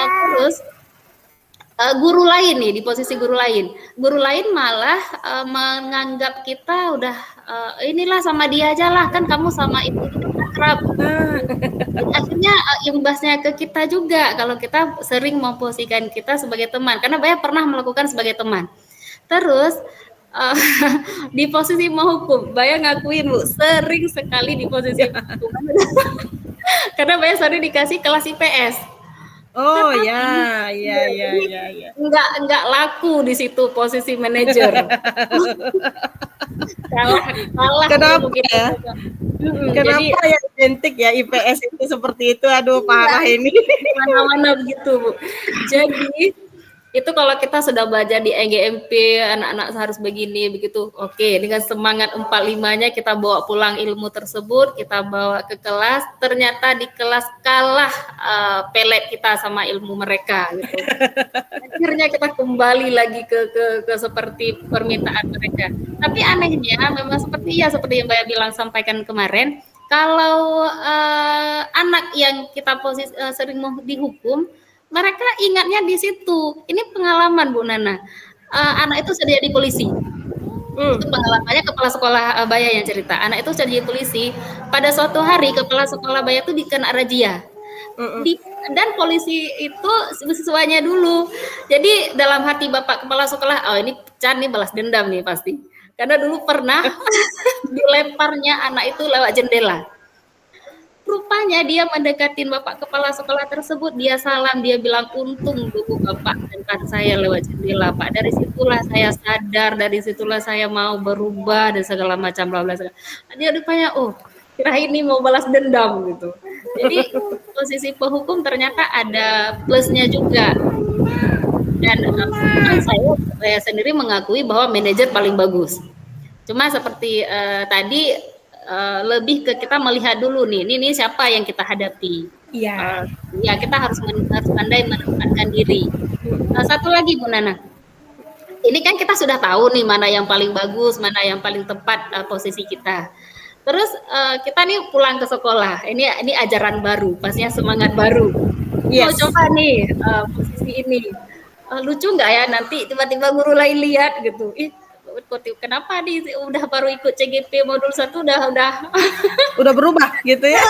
terus guru lain nih, di posisi guru lain malah menganggap kita udah inilah sama dia aja lah, kan kamu sama itu akrab. Akhirnya imbasnya ke kita juga kalau kita sering memposisikan kita sebagai teman, karena Baya pernah melakukan sebagai teman. Terus di posisi menghukum, Baya ngakuin Bu, sering sekali di posisi menghukum. Karena Baya sering dikasih kelas IPS. Oh ya. Enggak laku di situ posisi manajer. kalah. Kenapa ya? Kenapa ya identik ya IPS itu seperti itu? Aduh, parah ini. Mana-mana begitu, Bu. Jadi itu kalau kita sudah belajar di EGMP, anak-anak harus begini begitu. Oke, dengan semangat 45-nya kita bawa pulang ilmu tersebut, kita bawa ke kelas. Ternyata di kelas kalah pelet kita sama ilmu mereka gitu. Akhirnya kita kembali lagi ke seperti permintaan mereka. Tapi anehnya memang seperti yang Mbak bilang sampaikan kemarin, kalau anak yang kita sering dihukum, mereka ingatnya di situ. Ini pengalaman Bu Nana. Anak itu sudah jadi polisi. Itu pengalamannya kepala sekolah Baya yang cerita. Anak itu sudah jadi polisi. Pada suatu hari kepala sekolah Baya itu dikena razia. Dan polisi itu siswanya dulu. Jadi dalam hati Bapak kepala sekolah, oh ini Chan nih balas dendam nih pasti. Karena dulu pernah dilemparnya anak itu lewat jendela. Rupanya dia mendekatin Bapak kepala sekolah tersebut, dia salam, dia bilang untung dulu Bapak angkat saya lewat jendela Pak, dari situlah saya sadar, dari situlah saya mau berubah dan segala macam bla bla. Dia rupanya kira ini mau balas dendam gitu. Jadi posisi penghukum ternyata ada plusnya juga. Dan saya sendiri mengakui bahwa manajer paling bagus. Cuma seperti tadi lebih ke kita melihat dulu nih, ini siapa yang kita hadapi. Iya. Ya kita harus pandai menempatkan diri. Satu lagi Bu Nana, ini kan kita sudah tahu nih mana yang paling bagus, mana yang paling tepat posisi kita. Terus kita nih pulang ke sekolah, ini ajaran baru, pastinya semangat baru. mau Yes. coba nih posisi ini. Lucu nggak ya nanti tiba-tiba guru lain lihat gitu. Kenapa nih udah baru ikut CGP modul 1 udah Udah berubah gitu ya.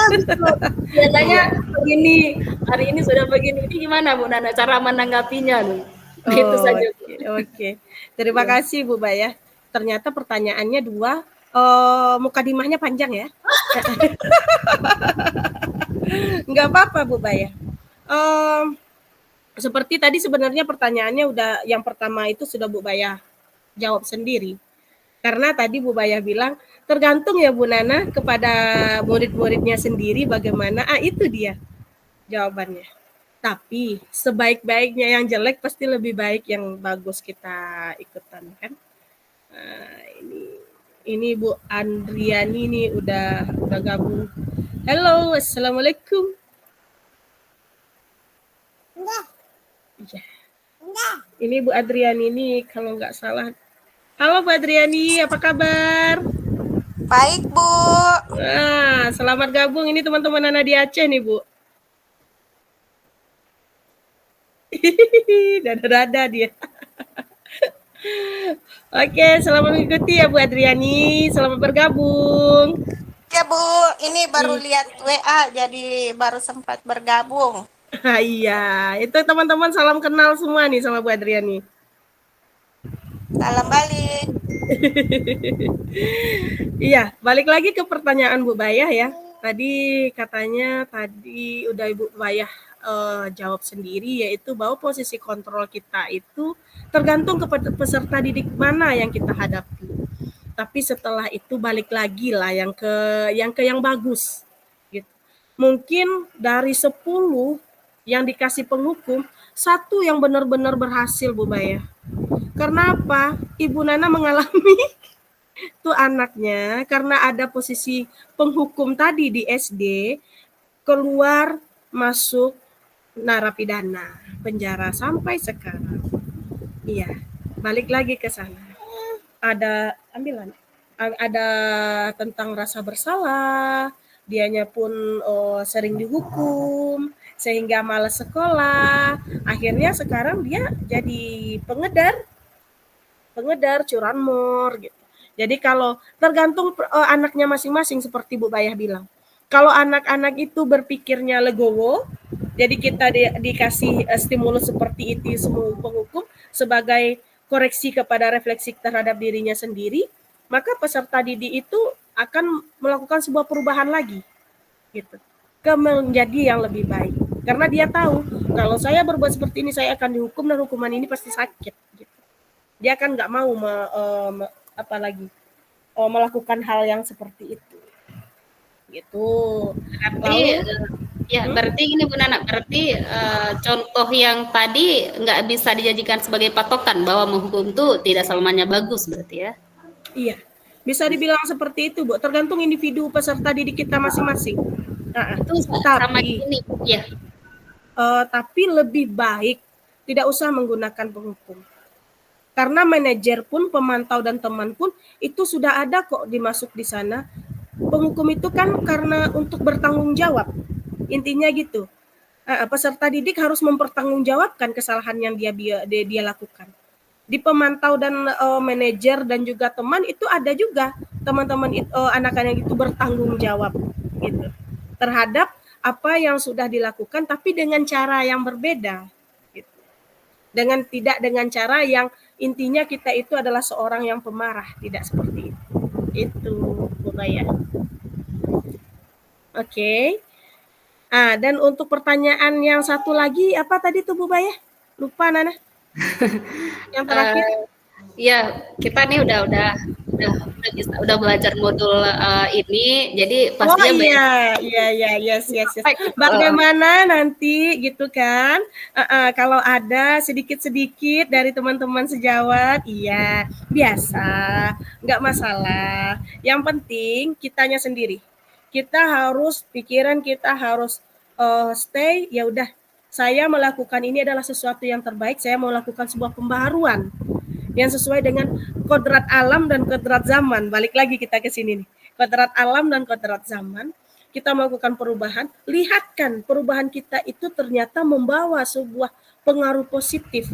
biasanya begini, hari ini sudah begini. Ini gimana Bu Nana cara menanggapinya nih? Itu Oh, saja. oke. Terima kasih Bu Baya. Ternyata pertanyaannya 2, mukadimahnya panjang ya. Nggak apa-apa Bu Baya. Seperti tadi sebenarnya pertanyaannya udah yang pertama itu sudah Bu Baya jawab sendiri. Karena tadi Bu Baya bilang tergantung ya Bu Nana kepada murid-muridnya sendiri bagaimana. Itu dia jawabannya. Tapi sebaik-baiknya yang jelek pasti lebih baik yang bagus kita ikutan kan. Ini Bu Andriani nih udah gabung. Halo, assalamualaikum. Ya. Ini Bu Adriani nih kalau nggak salah. Halo Bu Adriani, apa kabar? Baik, Bu. Selamat gabung. Ini teman-teman Nana di Aceh nih, Bu. Dada-dada dia. Oke, selamat mengikuti ya Bu Adriani. Selamat bergabung. Ya, Bu. Ini baru lihat WA, jadi baru sempat bergabung. Iya, itu teman-teman salam kenal semua nih sama Bu Adriani. Salam balik. Iya, balik lagi ke pertanyaan Bu Bayah ya. Tadi katanya udah Ibu Bayah jawab sendiri, yaitu bahwa posisi kontrol kita itu tergantung kepada peserta didik mana yang kita hadapi. Tapi setelah itu balik lagi lah yang bagus. Gitu. Mungkin dari 10 yang dikasih penghukum, 1 yang benar-benar berhasil Bu Bayah. Karena apa? Ibu Nana mengalami tuh anaknya karena ada posisi penghukum tadi di SD, keluar masuk narapidana penjara sampai sekarang. Iya, balik lagi ke sana. Ada ada tentang rasa bersalah, dianya pun sering dihukum sehingga malas sekolah. Akhirnya sekarang dia jadi pengedar curanmor gitu. Jadi kalau tergantung anaknya masing-masing seperti Bu Bayah bilang. Kalau anak-anak itu berpikirnya legowo, jadi kita dikasih stimulus seperti itu semua penghukum sebagai koreksi kepada refleksi terhadap dirinya sendiri, maka peserta didik itu akan melakukan sebuah perubahan lagi gitu. Menjadi yang lebih baik. Karena dia tahu kalau saya berbuat seperti ini saya akan dihukum dan hukuman ini pasti sakit gitu. Dia kan nggak mau melakukan hal yang seperti itu gitu. Berarti ini Bu Nana, berarti contoh yang tadi nggak bisa dijadikan sebagai patokan bahwa menghukum itu tidak selamanya bagus berarti ya? Iya, bisa dibilang seperti itu Bu, tergantung individu peserta didik kita masing-masing. Itu sama ini ya. Tapi lebih baik tidak usah menggunakan penghukum. Karena manajer pun, pemantau dan teman pun itu sudah ada kok dimasuk di sana. Penghukum itu kan karena untuk bertanggung jawab. Intinya gitu. Peserta didik harus mempertanggungjawabkan kesalahan yang dia lakukan. Di pemantau dan manajer dan juga teman itu ada juga teman-teman anak-anak itu bertanggung jawab gitu. Terhadap apa yang sudah dilakukan tapi dengan cara yang berbeda gitu. Tidak dengan cara yang intinya kita itu adalah seorang yang pemarah, tidak seperti itu. Itu Bu Bayah. Oke. Dan untuk pertanyaan yang satu lagi apa tadi tuh Bu Bayah? Lupa Nana. Yang terakhir. Ya, kita nih udah belajar modul ini, jadi pastinya yes. Bagaimana nanti gitu kan? Kalau ada sedikit-sedikit dari teman-teman sejawat, iya biasa, nggak masalah. Yang penting kitanya sendiri. Pikiran kita harus stay. Ya udah, saya melakukan ini adalah sesuatu yang terbaik. Saya mau lakukan sebuah pembaharuan yang sesuai dengan kodrat alam dan kodrat zaman. Balik lagi kita ke sini nih. Kodrat alam dan kodrat zaman. kita melakukan perubahan, lihatkan perubahan kita itu ternyata membawa sebuah pengaruh positif,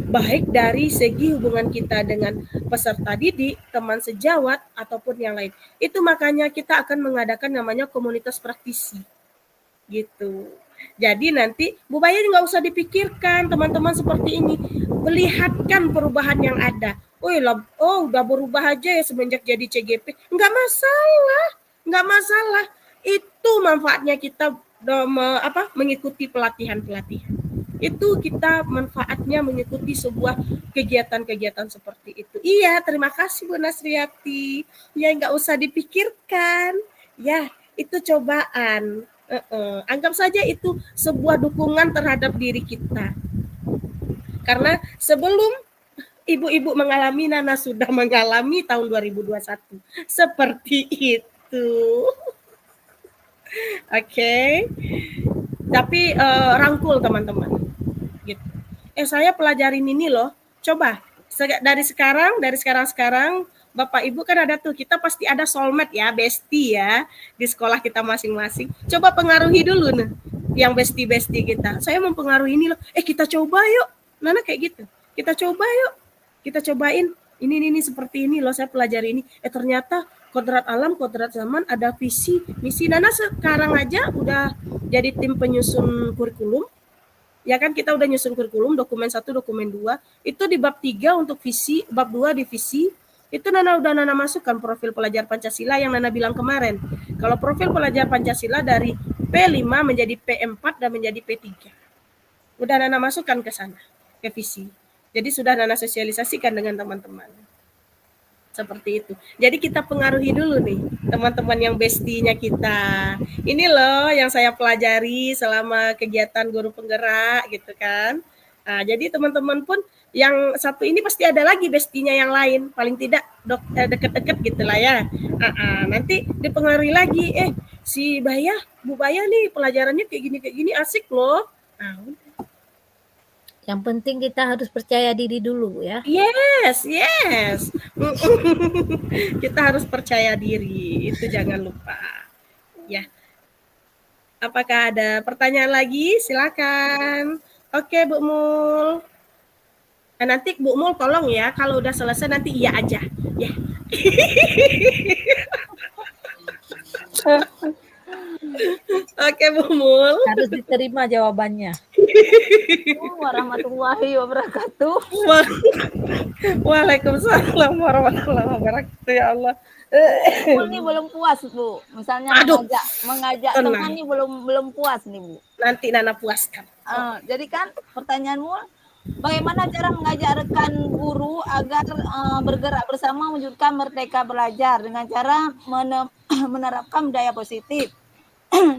baik dari segi hubungan kita dengan peserta didik, teman sejawat, ataupun yang lain. Itu makanya kita akan mengadakan namanya komunitas praktisi. Gitu. Jadi nanti Bu Baya nggak usah dipikirkan teman-teman seperti ini. Melihatkan perubahan yang ada. Udah berubah aja ya semenjak jadi CGP. Nggak masalah. Itu manfaatnya kita mengikuti pelatihan-pelatihan. Itu kita manfaatnya mengikuti sebuah kegiatan-kegiatan seperti itu. Iya, terima kasih Bu Nasriati. Ya nggak usah dipikirkan. Ya, itu cobaan. Anggap saja itu sebuah dukungan terhadap diri kita. Karena sebelum ibu-ibu mengalami, Nana sudah mengalami tahun 2021. Seperti itu. Oke. Tapi rangkul teman-teman. Gitu. Saya pelajarin ini loh. Coba dari sekarang Bapak Ibu kan ada tuh, kita pasti ada soulmate ya, bestie ya di sekolah kita masing-masing. Coba pengaruhi dulu nih yang bestie kita. Saya mempengaruhi ini loh. Kita coba yuk. Nana kayak gitu. Kita coba yuk. Kita cobain ini seperti ini loh, saya pelajari ini. Ternyata kodrat alam, kodrat zaman, ada visi, misi. Nana sekarang aja udah jadi tim penyusun kurikulum. Ya kan, kita udah nyusun kurikulum, dokumen 1, dokumen 2. Itu di bab 3 untuk visi, bab 2 di visi. Itu Nana masukkan profil pelajar Pancasila yang Nana bilang kemarin. Kalau profil pelajar Pancasila dari P5 menjadi P4 dan menjadi P3. Udah Nana masukkan ke sana, ke visi. Jadi sudah Nana sosialisasikan dengan teman-teman. Seperti itu. Jadi kita pengaruhi dulu nih teman-teman yang bestinya kita. Ini loh yang saya pelajari selama kegiatan guru penggerak gitu kan. Nah, jadi teman-teman pun yang satu ini pasti ada lagi bestinya yang lain. Paling tidak deket-deket gitu lah ya. Nanti dipengaruhi lagi. Si Bu Baya nih pelajarannya kayak gini asik loh. Udah. Yang penting kita harus percaya diri dulu ya. Yes. Kita harus percaya diri, itu jangan lupa. Ya. Apakah ada pertanyaan lagi? Silakan. Oke, Bu Mul. Nanti Bu Mul tolong ya, kalau udah selesai nanti iya aja. Ya. Oke, Bu Mul. Harus diterima jawabannya. Warahmatullahi wabarakatuh. Waalaikumsalam warahmatullahi wabarakatuh, ya Allah. Ini belum puas, Bu. Misalnya mengajak teman ini belum puas nih, Bu. Nanti Nana puaskan. Jadi kan pertanyaanmu, bagaimana cara mengajak rekan guru agar bergerak bersama mewujudkan merdeka belajar dengan cara menerapkan budaya positif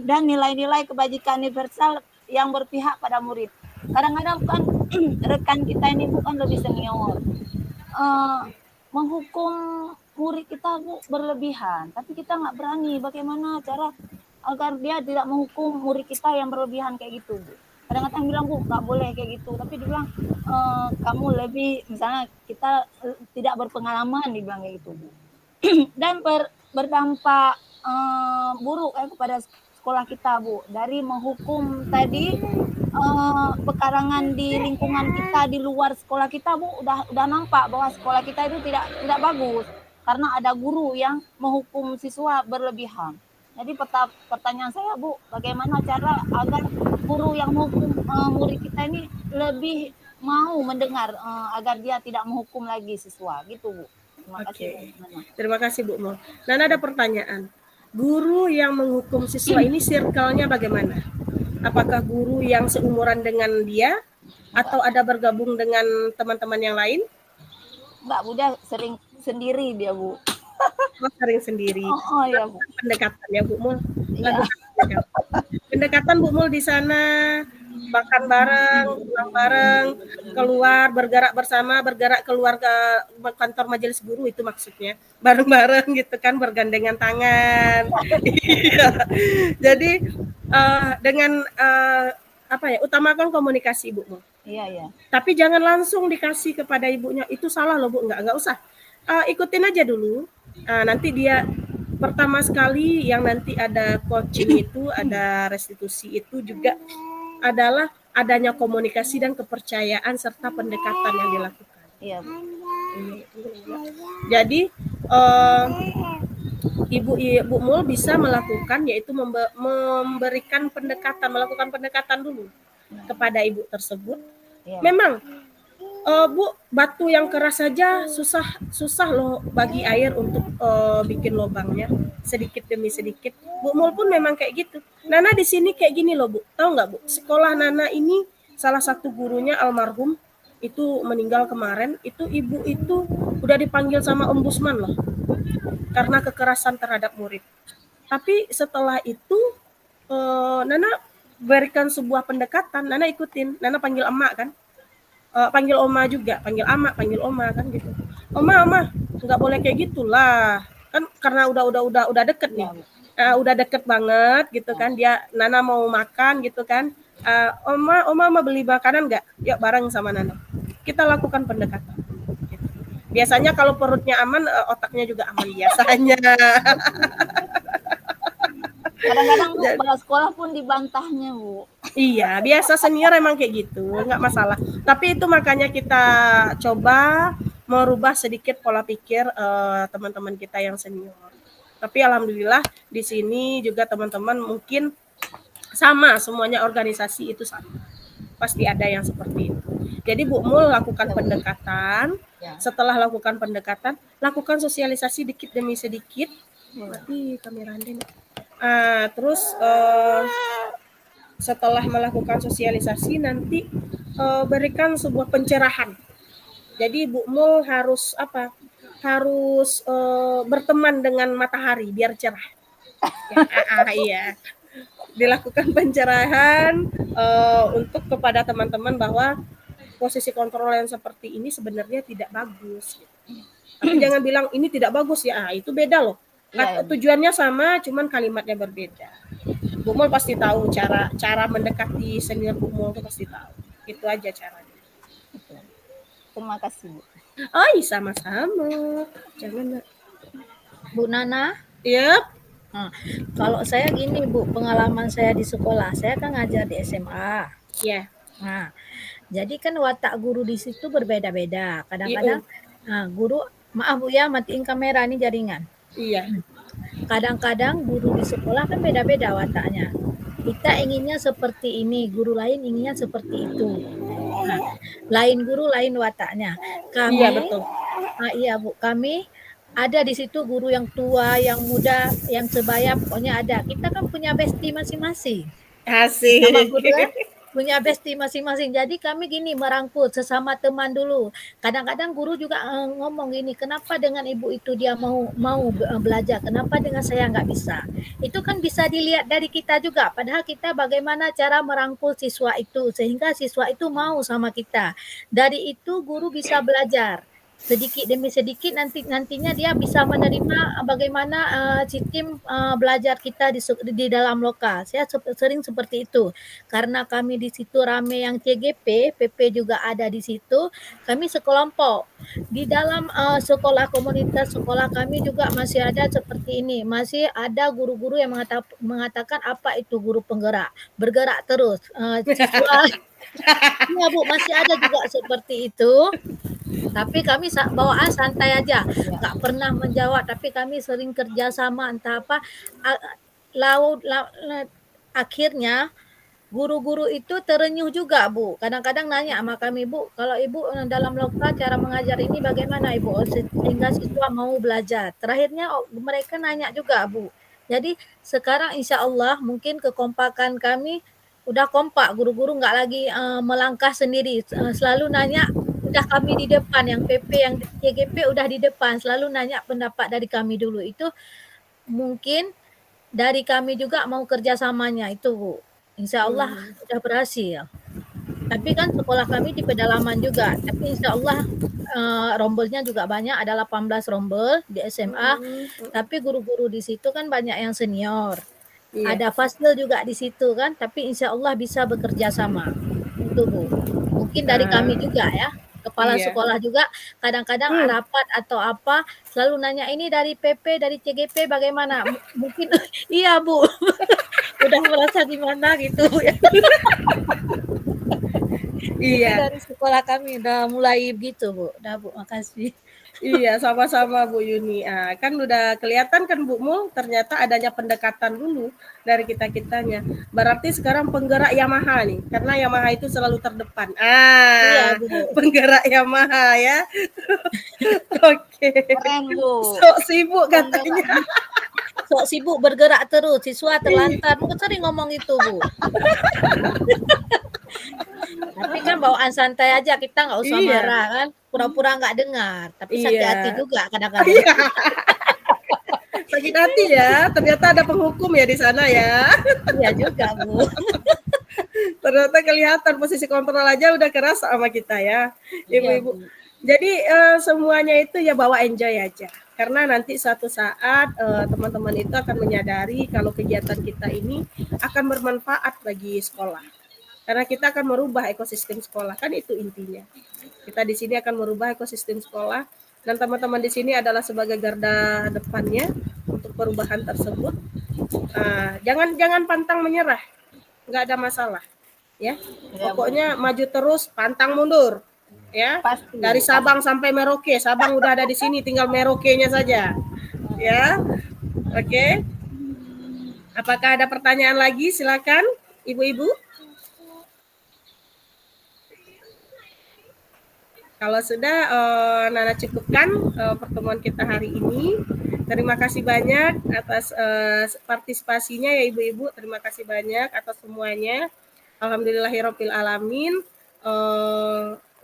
dan nilai-nilai kebajikan universal yang berpihak pada murid. Kadang-kadang kan rekan kita ini bukan lebih senior, menghukum murid kita, Bu, berlebihan, tapi kita nggak berani. Bagaimana cara agar dia tidak menghukum murid kita yang berlebihan kayak gitu, Bu? Kadang-kadang bilang, Bu, nggak boleh kayak gitu, tapi dia bilang kamu lebih, misalnya kita tidak berpengalaman, dibilang kayak gitu, Bu. Dan berdampak buruk kepada sekolah kita, Bu, dari menghukum tadi pekarangan di lingkungan kita di luar sekolah kita, Bu, udah nampak bahwa sekolah kita itu tidak bagus karena ada guru yang menghukum siswa berlebihan. Jadi pertanyaan saya, Bu, bagaimana cara agar guru yang menghukum murid kita ini lebih mau mendengar agar dia tidak menghukum lagi siswa, gitu, Bu. Terima kasih. Terima kasih, Bu Mul. Nana ada pertanyaan. Guru yang menghukum siswa ini circle-nya bagaimana? Apakah guru yang seumuran dengan dia atau ada bergabung dengan teman-teman yang lain? Enggak, Bu, dia sering sendiri dia, Bu. Sering sendiri. Ya, Bu. Pendekatan ya, Bu Mul. Ya. Pendekatan Bu Mul di sana, makan bareng, pulang bareng, keluar, bergerak bersama, bergerak keluar ke kantor majelis guru, itu maksudnya. Bareng-bareng gitu kan, bergandengan tangan. Jadi dengan utamakan komunikasi, Bu Mul. Iya. Tapi jangan langsung dikasih kepada ibunya, itu salah loh, Bu. Enggak usah. Ikutin aja dulu. Nanti dia pertama sekali yang nanti ada coaching itu, ada restitusi itu juga adalah adanya komunikasi dan kepercayaan serta pendekatan yang dilakukan. Iya, Bu. Jadi Ibu Mul bisa melakukan yaitu memberikan pendekatan, melakukan pendekatan dulu kepada ibu tersebut. Iya. Memang Bu, batu yang keras saja susah loh bagi air untuk bikin lubangnya sedikit demi sedikit. Bu Mul pun memang kayak gitu. Nana di sini kayak gini loh Bu, tahu nggak Bu? Sekolah Nana ini salah satu gurunya almarhum itu meninggal kemarin. Itu ibu itu udah dipanggil sama ombudsman loh karena kekerasan terhadap murid. Tapi setelah itu Nana berikan sebuah pendekatan, Nana ikutin, Nana panggil emak kan. Panggil oma juga, panggil ama, panggil oma kan gitu. Oma, nggak boleh kayak gitulah. Kan karena udah deket nih. Udah deket banget gitu kan. Dia Nana mau makan gitu kan. Oma beli makanan nggak? Yuk bareng sama Nana. Kita lakukan pendekatan. Gitu. Biasanya kalau perutnya aman, otaknya juga aman biasanya. Kadang-kadang Bu, kepala sekolah pun dibantahnya, Bu. Iya, biasa senior emang kayak gitu, nggak masalah. Tapi itu makanya kita coba merubah sedikit pola pikir teman-teman kita yang senior. Tapi alhamdulillah di sini juga teman-teman mungkin sama, semuanya organisasi itu sama. Pasti ada yang seperti itu. Jadi Bu Mul lakukan pendekatan, setelah lakukan pendekatan, lakukan sosialisasi dikit demi sedikit. Mati kamera Anda nih. Terus setelah melakukan sosialisasi nanti berikan sebuah pencerahan. Jadi Bu Mul harus apa? Harus berteman dengan matahari biar cerah. Iya. Dilakukan pencerahan untuk kepada teman-teman bahwa posisi kontrol yang seperti ini sebenarnya tidak bagus. Tapi jangan bilang ini tidak bagus ya. Itu beda loh. Tujuannya sama, cuman kalimatnya berbeda. Bu Mul pasti tahu cara mendekati senior. Bu Mul itu pasti tahu. Itu aja caranya. Terima kasih, Bu. Oh, sama-sama. Jangan. Bu Nana? Yep. Kalau saya gini, Bu, pengalaman saya di sekolah, saya kan ngajar di SMA. Iya. Nah, jadi kan watak guru di situ berbeda-beda. Kadang-kadang guru, maaf Bu ya, matiin kamera ini jaringan. Iya. Kadang-kadang guru di sekolah kan beda-beda wataknya. Kita inginnya seperti ini, guru lain inginnya seperti itu. Nah, lain guru lain wataknya. Kami, iya betul. Iya Bu, kami ada di situ guru yang tua, yang muda, yang sebaya, pokoknya ada. Kita kan punya bestie masing-masing. Asik. Sama guru kan punya bestie masing-masing. Jadi kami gini merangkul sesama teman dulu. Kadang-kadang guru juga ngomong gini, kenapa dengan ibu itu dia mau belajar, kenapa dengan saya nggak bisa? Itu kan bisa dilihat dari kita juga. Padahal kita bagaimana cara merangkul siswa itu sehingga siswa itu mau sama kita. Dari itu guru bisa belajar. Sedikit demi sedikit nantinya dia bisa menerima bagaimana sistem belajar kita di dalam lokal. Saya sering seperti itu karena kami di situ rame yang CGP, PP juga ada di situ. Kami sekelompok di dalam sekolah komunitas sekolah kami juga masih ada seperti ini. Masih ada guru-guru yang mengatakan apa itu guru penggerak, bergerak terus. Siswa ya Bu, masih ada juga seperti itu. Tapi kami bawaan santai aja, nggak pernah menjawab. Tapi kami sering kerja sama entah apa. Akhirnya guru-guru itu terenyuh juga Bu. Kadang-kadang nanya sama kami, Bu, kalau Ibu dalam lokal cara mengajar ini bagaimana Ibu? Sehingga siswa mau belajar. Terakhirnya mereka nanya juga Bu. Jadi sekarang insya Allah mungkin kekompakan kami udah kompak, guru-guru nggak lagi melangkah sendiri, selalu nanya. Udah kami di depan, yang PP, yang CGP udah di depan, selalu nanya pendapat dari kami dulu. Itu mungkin dari kami juga mau kerjasamanya itu Bu. Insya Allah udah berhasil. Tapi kan sekolah kami di pedalaman juga. Tapi insya Allah rombelnya juga banyak, ada 18 rombel di SMA. Tapi guru-guru di situ kan banyak yang senior. Iya. Ada Fasil juga di situ kan. Tapi insya Allah bisa bekerja sama. Itu Bu. Mungkin dari kami juga ya. kepala Iya. sekolah juga kadang-kadang rapat atau apa selalu nanya ini dari PP, dari CGP bagaimana? Mungkin iya Bu, udah merasa gimana gitu ya. Iya. Dari sekolah kami udah mulai gitu Bu. Udah Bu, makasih. Iya, sama-sama Bu Yuni. Kan udah kelihatan kan Bu Mul, ternyata adanya pendekatan dulu dari kita-kitanya. Berarti sekarang penggerak Yamaha nih, karena Yamaha itu selalu terdepan. Iya Bu. Penggerak Yamaha ya. Oke. Keren, Bu. Sok sibuk katanya. Sok sibuk bergerak terus, siswa terlantar. Mungkin sering ngomong itu Bu. Tapi kan bawaan santai aja, kita nggak usah Iya. marah kan. Pura-pura nggak dengar, tapi sakit Iya. hati juga kadang-kadang. Iya. Sakit hati ya, ternyata ada penghukum ya di sana ya. Iya juga Bu. Ternyata kelihatan posisi kontrol aja udah keras sama kita ya, ibu-ibu. Jadi semuanya itu ya bawa enjoy aja. Karena nanti suatu saat teman-teman itu akan menyadari kalau kegiatan kita ini akan bermanfaat bagi sekolah. Karena kita akan merubah ekosistem sekolah, kan itu intinya. Kita di sini akan merubah ekosistem sekolah dan teman-teman di sini adalah sebagai garda depannya untuk perubahan tersebut. Jangan pantang menyerah, nggak ada masalah, ya. Pokoknya maju terus, pantang mundur, ya. Pasti. Dari Sabang sampai Merauke, Sabang udah ada di sini, tinggal Merauke-nya saja, ya. Oke. Apakah ada pertanyaan lagi? Silakan, ibu-ibu. Kalau sudah, Nana cukupkan pertemuan kita hari ini. Terima kasih banyak atas partisipasinya ya ibu-ibu. Terima kasih banyak atas semuanya. Alhamdulillahirabbil alamin.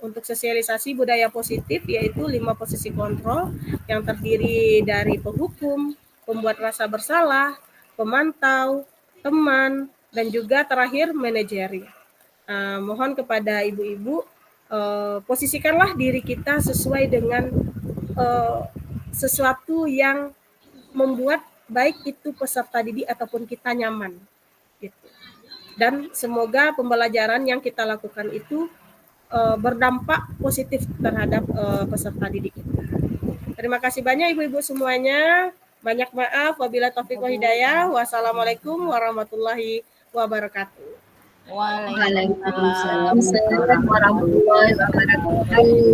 Untuk sosialisasi budaya positif yaitu 5 posisi kontrol yang terdiri dari penghukum, pembuat rasa bersalah, pemantau, teman, dan juga terakhir manajer. Mohon kepada ibu-ibu posisikanlah diri kita sesuai dengan sesuatu yang membuat baik itu peserta didik ataupun kita nyaman gitu. Dan semoga pembelajaran yang kita lakukan itu berdampak positif terhadap peserta didik kita. Terima kasih banyak ibu-ibu semuanya. Banyak maaf wabillahi taufiq wal hidayah. Wassalamualaikum warahmatullahi wabarakatuh. Waalaikumsalam. warahmatullahi wabarakatuh.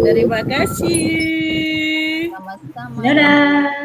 Terima kasih. Sama-sama. Dadah.